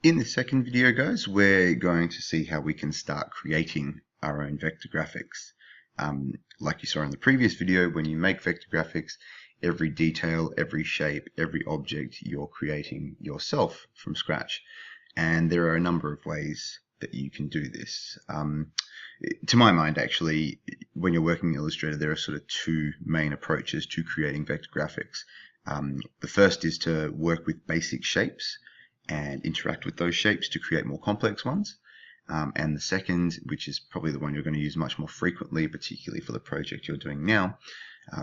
In this second video, guys, we're going to see how we can start creating our own vector graphics. Like you saw in the previous video, when you make vector graphics, every detail, every shape, every object you're creating yourself from scratch. And there are a number of ways that you can do this. To my mind, actually, when you're working in Illustrator, there are sort of two main approaches to creating vector graphics. The first is to work with basic shapes and interact with those shapes to create more complex ones. And the second, which is probably the one you're going to use much more frequently, particularly for the project you're doing now,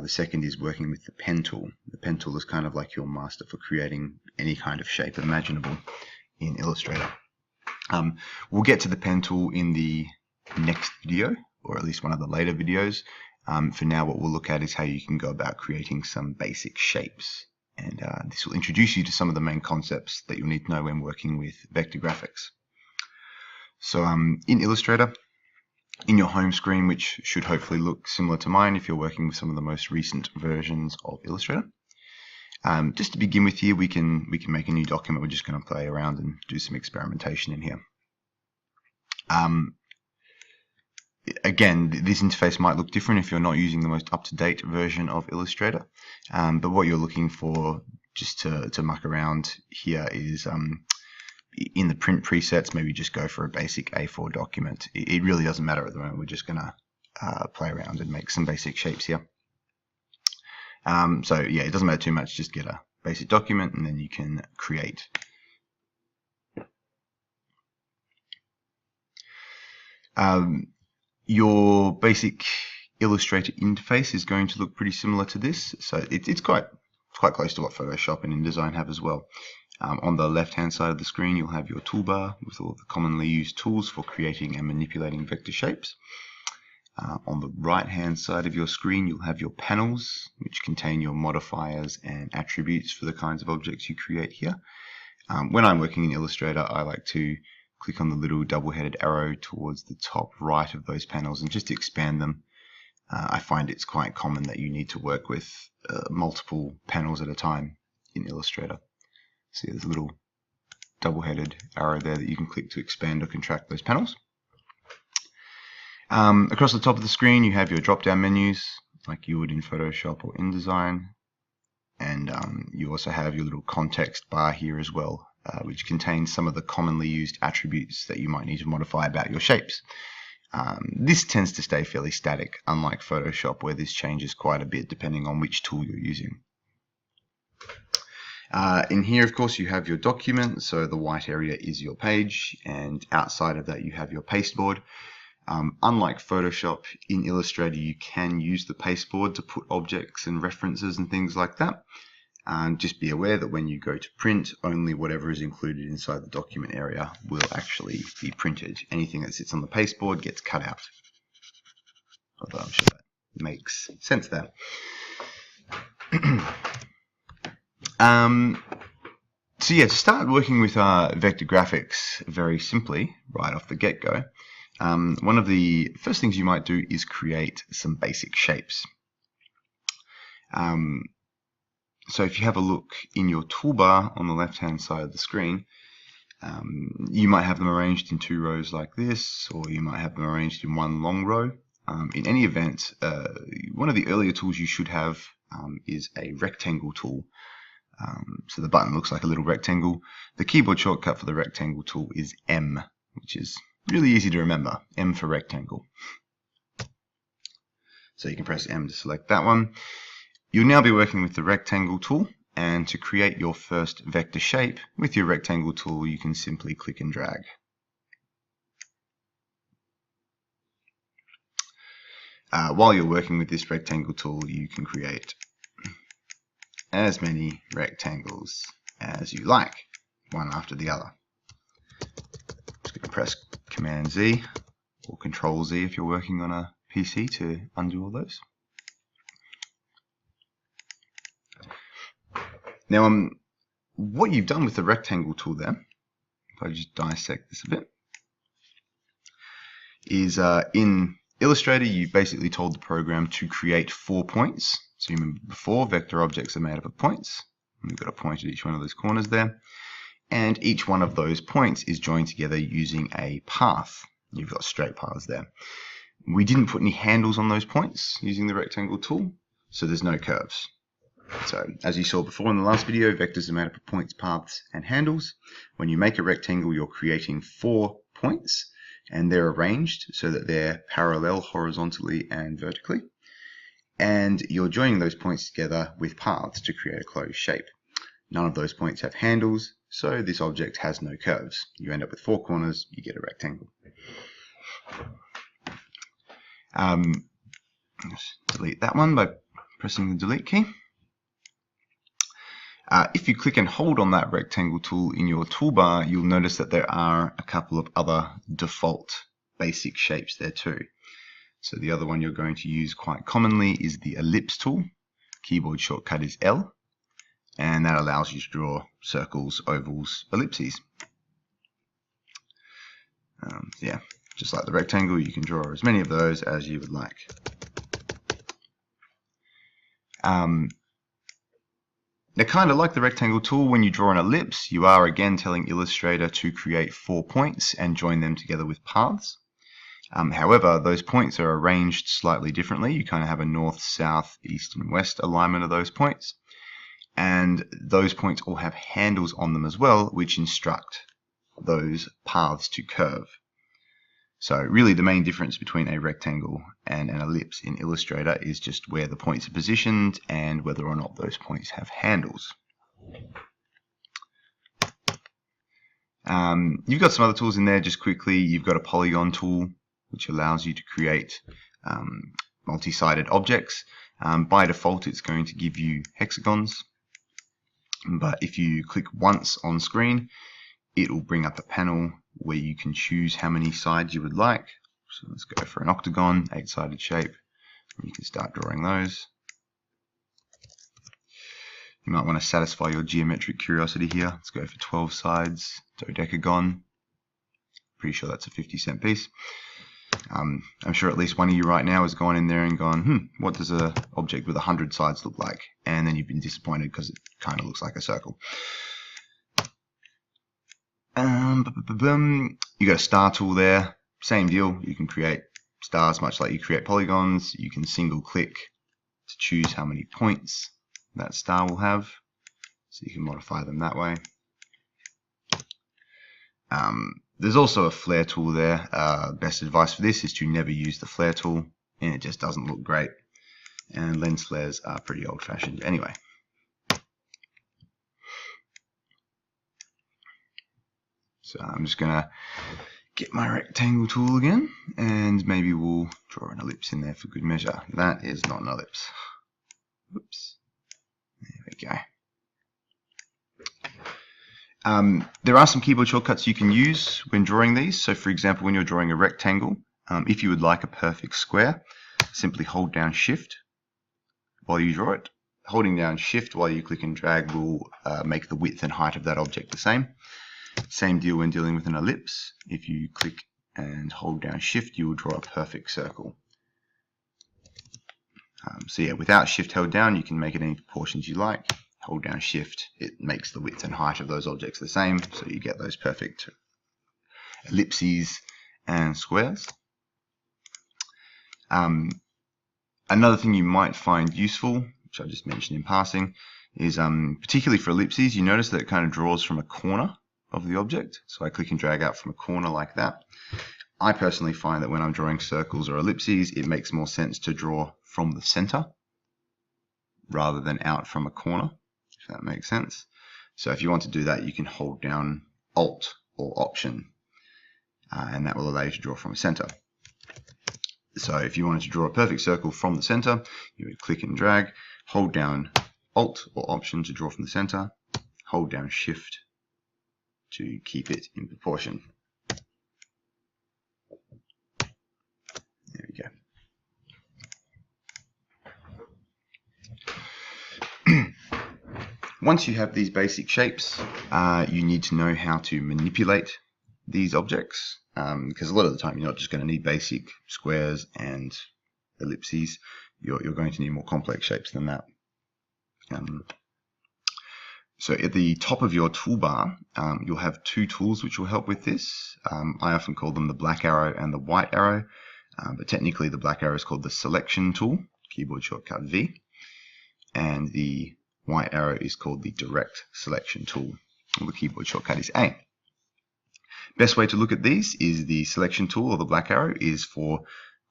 the second is working with the pen tool. The pen tool is kind of like your master for creating any kind of shape imaginable in Illustrator. We'll get to the pen tool in the next video, or at least one of the later videos. For now, what we'll look at is how you can go about creating some basic shapes. And this will introduce you to some of the main concepts that you'll need to know when working with vector graphics. So in Illustrator, in your home screen, which should hopefully look similar to mine if you're working with some of the most recent versions of Illustrator. Just to begin with here, we can make a new document. We're just going to play around and do some experimentation in here. Again, this interface might look different if you're not using the most up-to-date version of Illustrator, but what you're looking for just to muck around here is in the print presets, maybe just go for a basic A4 document. It really doesn't matter at the moment. We're just going to play around and make some basic shapes here. So yeah, it doesn't matter too much. Just get a basic document and then you can create. Your basic Illustrator interface is going to look pretty similar to this. So it's quite close to what Photoshop and InDesign have as well. On the left-hand side of the screen, you'll have your toolbar with all the commonly used tools for creating and manipulating vector shapes. On the right-hand side of your screen, you'll have your panels, which contain your modifiers and attributes for the kinds of objects you create here. When I'm working in Illustrator, I like to click on the little double-headed arrow towards the top right of those panels and just expand them. I find it's quite common that you need to work with multiple panels at a time in Illustrator. See, there's a little double-headed arrow there that you can click to expand or contract those panels. Across the top of the screen, you have your drop-down menus, like you would in Photoshop or InDesign. And you also have your little context bar here as well, which contains some of the commonly used attributes that you might need to modify about your shapes. This tends to stay fairly static, unlike Photoshop, where this changes quite a bit depending on which tool you're using. In here, of course, you have your document, so the white area is your page, and outside of that you have your pasteboard. Unlike Photoshop, in Illustrator you can use the pasteboard to put objects and references and things like that. Just be aware that when you go to print, only whatever is included inside the document area will actually be printed. Anything that sits on the pasteboard gets cut out. Although I'm sure that makes sense there. So yeah, to start working with vector graphics very simply, right off the get-go, one of the first things you might do is create some basic shapes. So if you have a look in your toolbar on the left-hand side of the screen, you might have them arranged in two rows like this, or you might have them arranged in one long row. In any event, one of the earlier tools you should have is a rectangle tool. So the button looks like a little rectangle. The keyboard shortcut for the rectangle tool is M, which is really easy to remember, M for rectangle. So you can press M to select that one. You'll now be working with the rectangle tool, and to create your first vector shape with your rectangle tool, you can simply click and drag. While you're working with this rectangle tool, you can create as many rectangles as you like, one after the other. Just going to press Command Z or Control Z if you're working on a PC to undo all those. Now, what you've done with the rectangle tool there, if I just dissect this a bit, is in Illustrator, you've basically told the program to create 4 points. So you remember before, vector objects are made up of points. And we've got a point at each one of those corners there. and each one of those points is joined together using a path. You've got straight paths there. We didn't put any handles on those points using the rectangle tool, so there's no curves. So as you saw before in the last video, vectors are made up of points, paths, and handles. When you make a rectangle, you're creating 4 points, and they're arranged so that they're parallel horizontally and vertically. And you're joining those points together with paths to create a closed shape. None of those points have handles, so this object has no curves. You end up with 4 corners, you get a rectangle. Just delete that one by pressing the delete key. If you click and hold on that rectangle tool in your toolbar, you'll notice that there are a couple of other default basic shapes there too. So the other one you're going to use quite commonly is the ellipse tool. Keyboard shortcut is L, and that allows you to draw circles, ovals, ellipses. Yeah, just like the rectangle, you can draw as many of those as you would like. Now, kind of like the rectangle tool, when you draw an ellipse, you are again telling Illustrator to create 4 points and join them together with paths. However, those points are arranged slightly differently. You kind of have a north, south, east, and west alignment of those points. And those points all have handles on them as well, which instruct those paths to curve. So really the main difference between a rectangle and an ellipse in Illustrator is just where the points are positioned and whether or not those points have handles. You've got some other tools in there just quickly. You've got a polygon tool which allows you to create multi-sided objects. By default it's going to give you hexagons, but if you click once on screen it will bring up a panel where you can choose how many sides you would like. So let's go for an octagon, 8-sided shape. You can start drawing those. You might want to satisfy your geometric curiosity here. Let's go for 12 sides, dodecagon. Pretty sure that's a 50-cent piece. I'm sure at least one of you right now has gone in there and gone, what does an object with 100 sides look like? And then you've been disappointed because it kind of looks like a circle. You got a star tool there, same deal. You can create stars much like you create polygons. You can single click to choose how many points that star will have, so you can modify them that way. There's also a flare tool there. Best advice for this is to never use the flare tool, and it just doesn't look great, and lens flares are pretty old-fashioned anyway. So I'm just going to get my rectangle tool again, and maybe we'll draw an ellipse in there for good measure. That is not an ellipse. Oops. There we go. There are some keyboard shortcuts you can use when drawing these. So for example, when you're drawing a rectangle, if you would like a perfect square, simply hold down Shift while you draw it. Holding down Shift while you click and drag will make the width and height of that object the same. Same deal when dealing with an ellipse. If you click and hold down Shift, you will draw a perfect circle. So yeah, without Shift held down, you can make it any proportions you like. Hold down Shift, it makes the width and height of those objects the same, so you get those perfect ellipses and squares. Another thing you might find useful, which I just mentioned in passing, is particularly for ellipses, you notice that it kind of draws from a corner of the object. So I click and drag out from a corner like that. I personally find that when I'm drawing circles or ellipses, it makes more sense to draw from the center rather than out from a corner, if that makes sense. So if you want to do that, you can hold down Alt or Option, and that will allow you to draw from a center. So if you wanted to draw a perfect circle from the center, you would click and drag, hold down Alt or Option to draw from the center, hold down Shift to keep it in proportion. There we go. Once you have these basic shapes, you need to know how to manipulate these objects, because a lot of the time you're not just going to need basic squares and ellipses. You're going to need more complex shapes than that. So at the top of your toolbar, you'll have two tools which will help with this. I often call them the black arrow and the white arrow, but technically the black arrow is called the selection tool, keyboard shortcut V, and the white arrow is called the direct selection tool, or the keyboard shortcut is A. Best way to look at these is the selection tool, or the black arrow, is for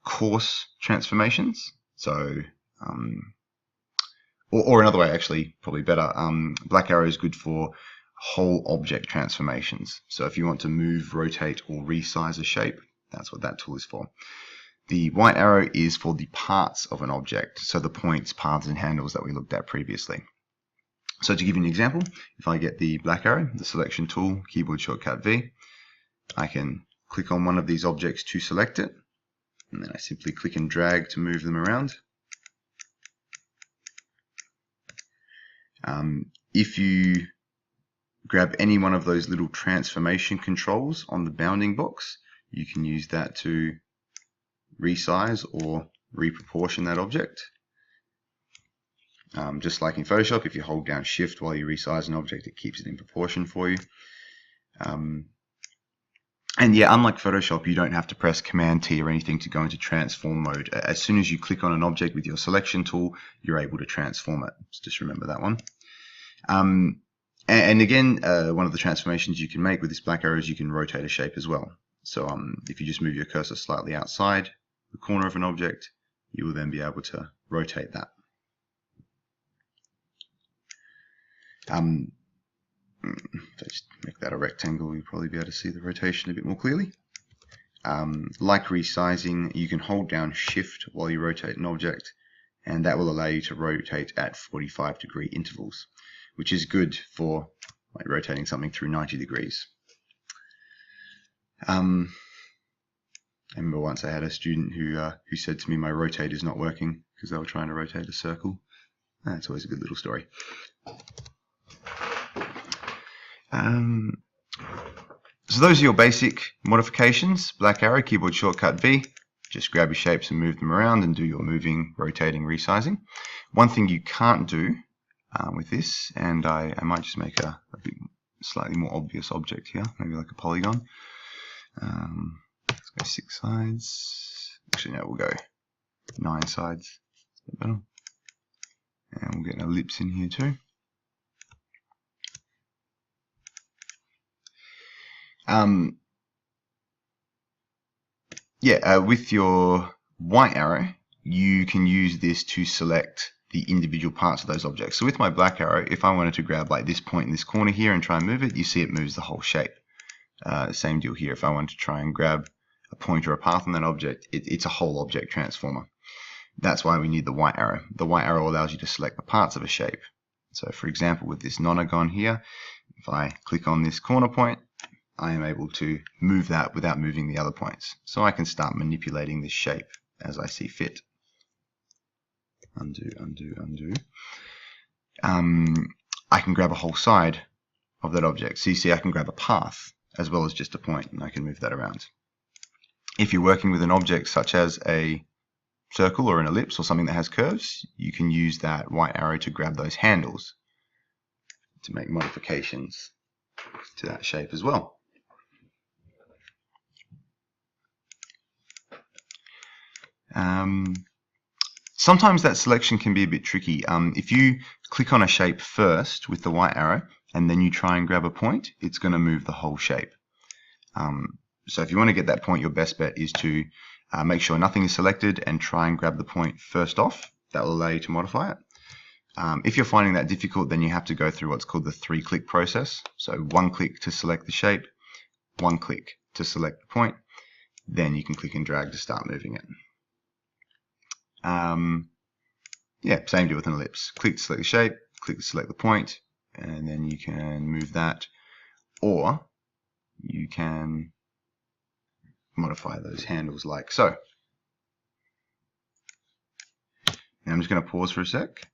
coarse transformations. So or another way, actually, probably better, black arrow is good for whole object transformations. So if you want to move, rotate, or resize a shape, that's what that tool is for. The white arrow is for the parts of an object, so the points, paths, and handles that we looked at previously. So to give you an example, if I get the black arrow, the selection tool, keyboard shortcut V, I can click on one of these objects to select it, and then I simply click and drag to move them around. If you grab any one of those little transformation controls on the bounding box, you can use that to resize or reproportion that object. Just like in Photoshop, if you hold down Shift while you resize an object, it keeps it in proportion for you. And yeah, unlike Photoshop, you don't have to press Command T or anything to go into transform mode. As soon as you click on an object with your selection tool, you're able to transform it. So just remember that one. And again, one of the transformations you can make with this black arrow is you can rotate a shape as well. So if you just move your cursor slightly outside the corner of an object, you will then be able to rotate that. If I just make that a rectangle, you'll probably be able to see the rotation a bit more clearly. Like resizing, you can hold down Shift while you rotate an object, and that will allow you to rotate at 45-degree intervals, which is good for like rotating something through 90 degrees. I remember once I had a student who said to me my rotate is not working because they were trying to rotate a circle. That's always a good little story. So those are your basic modifications. Black arrow, keyboard shortcut V. Just grab your shapes and move them around and do your moving, rotating, resizing. One thing you can't do with this, and I might just make a bit slightly more obvious object here, maybe like a polygon. Let's go 6 sides. Actually, no, we'll go 9 sides. And we'll get an ellipse in here too. With your white arrow, you can use this to select the individual parts of those objects. So with my black arrow, if I wanted to grab like this point in this corner here and try and move it, you see it moves the whole shape. Same deal here. If I wanted to try and grab a point or a path on that object, it's a whole object transformer. That's why we need the white arrow. The white arrow allows you to select the parts of a shape. So for example, with this nonagon here, if I click on this corner point, I am able to move that without moving the other points. So I can start manipulating this shape as I see fit. Undo, undo, undo. I can grab a whole side of that object. So you see I can grab a path as well as just a point, and I can move that around. If you're working with an object such as a circle or an ellipse or something that has curves, you can use that white arrow to grab those handles to make modifications to that shape as well. Sometimes that selection can be a bit tricky. If you click on a shape first with the white arrow and then you try and grab a point, it's going to move the whole shape. So if you want to get that point, your best bet is to make sure nothing is selected and try and grab the point first off. That will allow you to modify it. If you're finding that difficult, then you have to go through what's called the 3-click process. So 1 click to select the shape, 1 click to select the point, then you can click and drag to start moving it. Same deal with an ellipse. Click to select the shape, click to select the point, and then you can move that, or you can modify those handles like so. Now I'm just going to pause for a sec.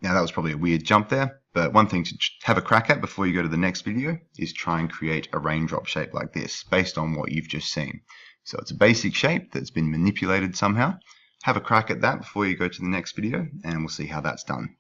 Now that was probably a weird jump there, but one thing to have a crack at before you go to the next video is try and create a raindrop shape like this based on what you've just seen. So it's a basic shape that's been manipulated somehow. Have a crack at that before you go to the next video, and we'll see how that's done.